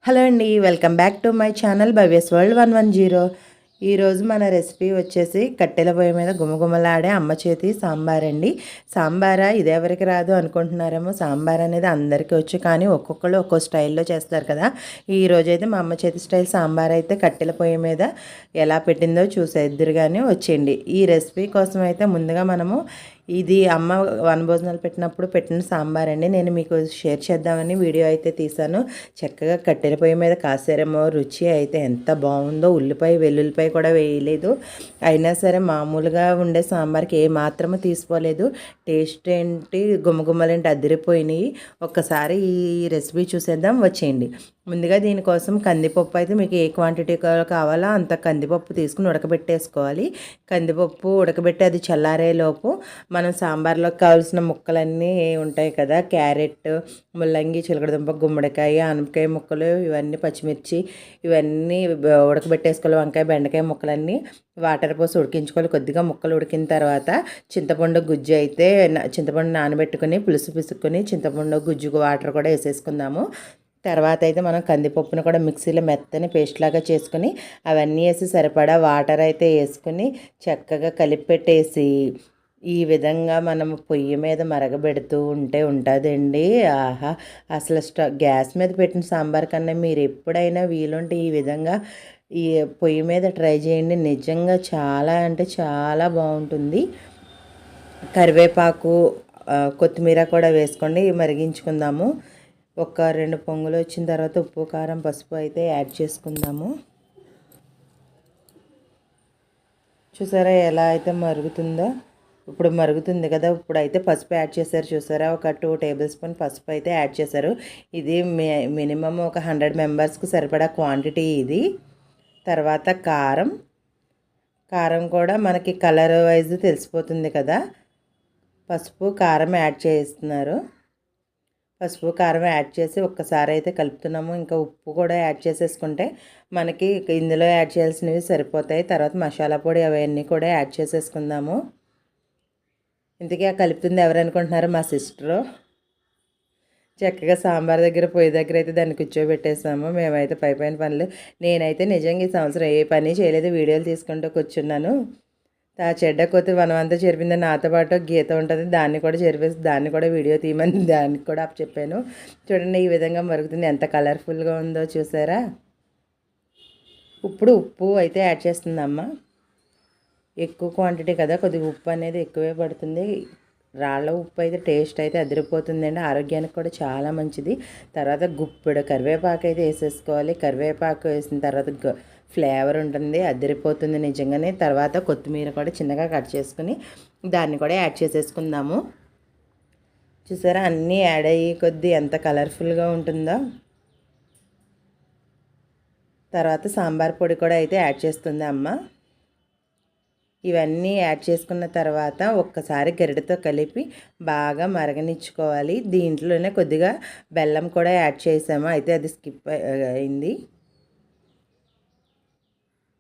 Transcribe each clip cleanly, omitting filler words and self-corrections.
Hello అండి, welcome back to my channel Bhavya's world 110. ఈరోజు మన రెసిపీ వచ్చేసి కట్టెల పొయ్యి మీద గుమగుమలాడే అమ్మ చేతి సాంబార్ అండి. సాంబారా ఇది ఎవరికి రాదు అనుకుంటున్నారేమో. సాంబార్ అనేది అందరికీ వచ్చు, కానీ ఒక్కొక్కళ్ళు ఒక్కో స్టైల్లో చేస్తారు కదా. ఈరోజైతే మా అమ్మ చేతి స్టైల్ సాంబార్ అయితే కట్టెల పొయ్యి మీద ఎలా పెట్టిందో చూసేద్దరు కానీ వచ్చేయండి. ఈ రెసిపీ కోసం అయితే ముందుగా మనము ఇది అమ్మ వనభోజనాలు పెట్టినప్పుడు పెట్టిన సాంబార్ అండి. నేను మీకు షేర్ చేద్దామని వీడియో అయితే తీశాను. చక్కగా కట్టెల పొయ్యి మీద కాసారేమో. రుచి అయితే ఎంత బాగుందో. ఉల్లిపాయ వెల్లుల్లిపాయ కూడా వేయలేదు. అయినా సరే మామూలుగా ఉండే సాంబార్కి ఏ మాత్రము తీసుకోలేదు. టేస్ట్ ఏంటి, గుమ్మగుమ్మలేంటి అదిరిపోయినాయి. ఒక్కసారి ఈ రెసిపీ చూసేద్దాం, వచ్చేయండి. ముందుగా దీనికోసం కందిపప్పు అయితే మీకు ఏ క్వాంటిటీ కావాలో అంత కందిపప్పు తీసుకుని ఉడకబెట్టేసుకోవాలి. కందిపప్పు ఉడకబెట్టి అది చల్లారేలోపు మనం సాంబార్లోకి కావాల్సిన ముక్కలన్నీ ఉంటాయి కదా, క్యారెట్, ముల్లంగి, చిలకడదుంప, గుమ్మడికాయ, ఆనపకాయ ముక్కలు, ఇవన్నీ పచ్చిమిర్చి ఇవన్నీ ఉడకబెట్టేసుకోవాలి. వంకాయ, బెండకాయ ముక్కలన్నీ వాటర్ పోసి ఉడికించుకోవాలి. కొద్దిగా ముక్కలు ఉడికిన తర్వాత చింతపండు గుజ్జు అయితే చింతపండు నానబెట్టుకుని పులుసు పిసుక్కుని చింతపండు గుజ్జుకు వాటర్ కూడా వేసేసుకుందాము. తర్వాత అయితే మనం కందిపప్పును కూడా మిక్సీలో మెత్తని పేస్ట్ లాగా చేసుకుని అవన్నీ వేసి సరిపడా వాటర్ అయితే వేసుకుని చక్కగా కలిపి పెట్టేసి ఈ విధంగా మనం పొయ్యి మీద మరగబెడుతూ ఉంటుందండి. ఆహా, అసలు గ్యాస్ మీద పెట్టిన సాంబార్ కన్నా మీరు ఎప్పుడైనా వీలుంటే ఈ విధంగా ఈ పొయ్యి మీద ట్రై చేయండి. నిజంగా చాలా అంటే చాలా బాగుంటుంది. కరివేపాకు, కొత్తిమీర కూడా వేసుకోండి. మరిగించుకుందాము. ఒక 2 పొంగులు వచ్చిన తర్వాత ఉప్పు, కారం, పసుపు అయితే యాడ్ చేసుకుందాము. చూసారా ఎలా అయితే మరుగుతుందో. ఇప్పుడు మరుగుతుంది కదా, ఇప్పుడు అయితే పసుపు యాడ్ చేశారు. చూసారా, ఒక 2 టేబుల్ స్పూన్ పసుపు అయితే యాడ్ చేశారు. ఇది మినిమం ఒక 100 మెంబర్స్కి సరిపడా క్వాంటిటీ ఇది. తర్వాత కారం కూడా మనకి కలర్ వైజ్ తెలిసిపోతుంది కదా. పసుపు, కారం యాడ్ చేస్తున్నారు. పసుపు, కారం యాడ్ చేసి ఒక్కసారి అయితే కలుపుతున్నాము. ఇంకా ఉప్పు కూడా యాడ్ చేసేసుకుంటే మనకి ఇందులో యాడ్ చేయాల్సినవి సరిపోతాయి. తర్వాత మసాలా పొడి అవన్నీ కూడా యాడ్ చేసేసుకుందాము. ఇంతకీ ఆ కలుపుతుంది ఎవరు అనుకుంటున్నారు? మా సిస్టరు. చక్కగా సాంబార్ దగ్గర పొయ్యి దగ్గర అయితే దాన్ని కూర్చోబెట్టేసాము. మేమైతే పైన పనులు నేనైతే నిజంగా ఈ సంవత్సరం ఏ పని చేయలేదు, వీడియోలు తీసుకుంటూ కూర్చున్నాను. ఆ చెడ్డ కొత్త వనమంతా చెరిపిందని నాతో పాటు గీత ఉంటుంది, దాన్ని కూడా చెరిపేసి దాన్ని కూడా వీడియో తీయమని దానికి కూడా చెప్పాను. చూడండి ఈ విధంగా మరుగుతుంది, ఎంత కలర్ఫుల్గా ఉందో చూసారా. ఇప్పుడు ఉప్పు అయితే యాడ్ చేస్తుందమ్మ. ఎక్కువ క్వాంటిటీ కదా, కొద్దిగా ఉప్పు అనేది ఎక్కువే పడుతుంది. రాళ్ళ ఉప్పు అయితే టేస్ట్ అయితే అదిరిపోతుందండి. ఆరోగ్యానికి కూడా చాలా మంచిది. తర్వాత గుప్పెడు కరివేపాకు అయితే వేసేసుకోవాలి. కరివేపాకు వేసిన తర్వాత ఫ్లేవర్ ఉంటుంది, అదిరిపోతుంది నిజంగానే. తర్వాత కొత్తిమీర కూడా చిన్నగా కట్ చేసుకుని దాన్ని కూడా యాడ్ చేసేసుకుందాము. చూసారా, అన్నీ యాడ్ అయ్యి కొద్దీ ఎంత కలర్ఫుల్గా ఉంటుందో. తర్వాత సాంబార్ పొడి కూడా అయితే యాడ్ చేస్తుంది అమ్మ. ఇవన్నీ యాడ్ చేసుకున్న తర్వాత ఒక్కసారి గరిటెతో కలిపి బాగా మరగనిచ్చుకోవాలి. దీంట్లోనే కొద్దిగా బెల్లం కూడా యాడ్ చేసాము, అయితే అది స్కిప్ అయింది.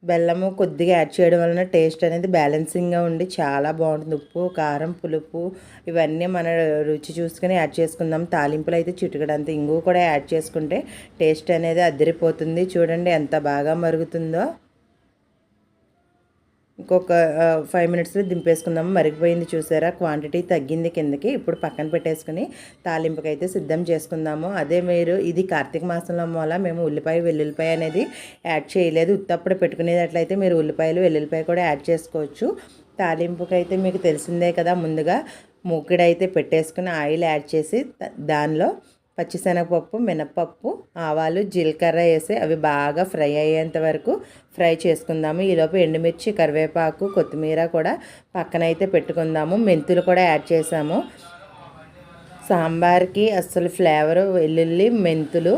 బెల్లము కొద్దిగా యాడ్ చేయడం వలన టేస్ట్ అనేది బ్యాలెన్సింగ్గా ఉండి చాలా బాగుంటుంది. ఉప్పు, కారం, పులుపు ఇవన్నీ మన రుచి చూసుకొని యాడ్ చేసుకుందాం. తాలింపులు అయితే చిటికెడంత ఇంగువ కూడా యాడ్ చేసుకుంటే టేస్ట్ అనేది అదిరిపోతుంది. చూడండి ఎంత బాగా మరుగుతుందో. ఇంకొక 5 మినిట్స్లో దింపేసుకుందాము. మరిగిపోయింది చూసారా, క్వాంటిటీ తగ్గింది కిందకి. ఇప్పుడు పక్కన పెట్టేసుకుని తాలింపుకి అయితే సిద్ధం చేసుకుందాము. అదే మీరు ఇది కార్తీక మాసంలో వల్ల మేము ఉల్లిపాయ, వెల్లుల్లిపాయ అనేది యాడ్ చేయలేదు. ఉత్తప్పుడు పెట్టుకునేటట్లయితే మీరు ఉల్లిపాయలు, వెల్లుల్లిపాయ కూడా యాడ్ చేసుకోవచ్చు. తాలింపుకి అయితే మీకు తెలిసిందే కదా, ముందుగా మూకిడైతే పెట్టేసుకుని ఆయిల్ యాడ్ చేసి దానిలో పచ్చిశనగపప్పు, మినపప్పు, ఆవాలు, జీలకర్ర వేసి అవి బాగా ఫ్రై అయ్యేంత వరకు ఫ్రై చేసుకుందాము. ఈలోపు ఎండుమిర్చి, కరివేపాకు, కొత్తిమీర కూడా పక్కనైతే పెట్టుకుందాము. మెంతులు కూడా యాడ్ చేసాము. సాంబార్కి అస్సలు ఫ్లేవరు వెల్లుల్లి, మెంతులు,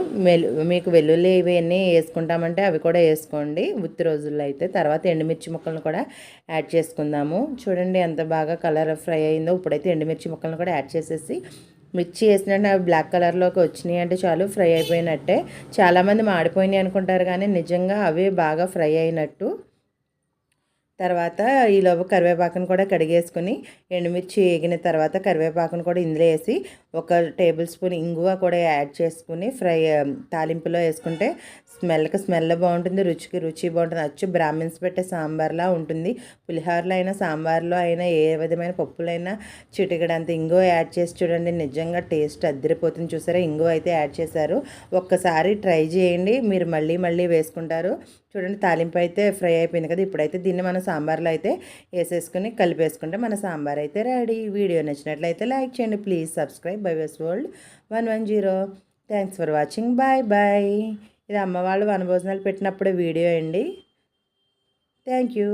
మీకు వెల్లుల్లి ఇవన్నీ వేసుకుంటామంటే అవి కూడా వేసుకోండి ఉత్తి రోజుల్లో అయితే. తర్వాత ఎండుమిర్చి ముక్కలను కూడా యాడ్ చేసుకుందాము. చూడండి ఎంత బాగా కలర్ ఫ్రై అయిందో. ఇప్పుడైతే ఎండుమిర్చి ముక్కలను కూడా యాడ్ చేసేసి మిర్చి వేసినట్టు అవి బ్లాక్ కలర్లోకి వచ్చినాయి అంటే చాలు, ఫ్రై అయిపోయినట్టే. చాలామంది మాడిపోయినాయి అనుకుంటారు, కానీ నిజంగా అవి బాగా ఫ్రై అయినట్టు. తర్వాత ఈలోపు కరివేపాకును కూడా కడిగేసుకుని ఎండుమిర్చి వేగిన తర్వాత కరివేపాకును కూడా ఇందులో వేసి ఒక టేబుల్ స్పూన్ ఇంగువ కూడా యాడ్ చేసుకుని తాలింపులో వేసుకుంటే స్మెల్ బాగుంటుంది, రుచికి రుచి బాగుంటుంది. అచ్చు బ్రాహ్మిన్స్ పెట్టే సాంబార్లా ఉంటుంది. పులిహోరలో అయినా సాంబార్లో అయినా ఏ విధమైన పప్పులైనా చిటికెడంత ఇంగువ యాడ్ చేసి చూడండి, నిజంగా టేస్ట్ అద్దరిపోతుంది. చూసారా, ఇంగువ అయితే యాడ్ చేశారు. ఒక్కసారి ట్రై చేయండి, మీరు మళ్ళీ మళ్ళీ వేసుకుంటారు. చూడండి, తాలింపు అయితే ఫ్రై అయిపోయింది కదా. ఇప్పుడైతే దీన్ని మనం సాంబార్లో అయితే వేసేసుకుని కలిపేసుకుంటే మన సాంబార్ అయితే రెడీ. వీడియో నచ్చినట్లయితే లైక్ చేయండి. Please subscribe Bhavya's world 110. Thanks for watching. Bye bye. ఇది అమ్మ వాళ్ళు వనభోజనాలు పెట్టినప్పుడే వీడియో అండి. Thank you.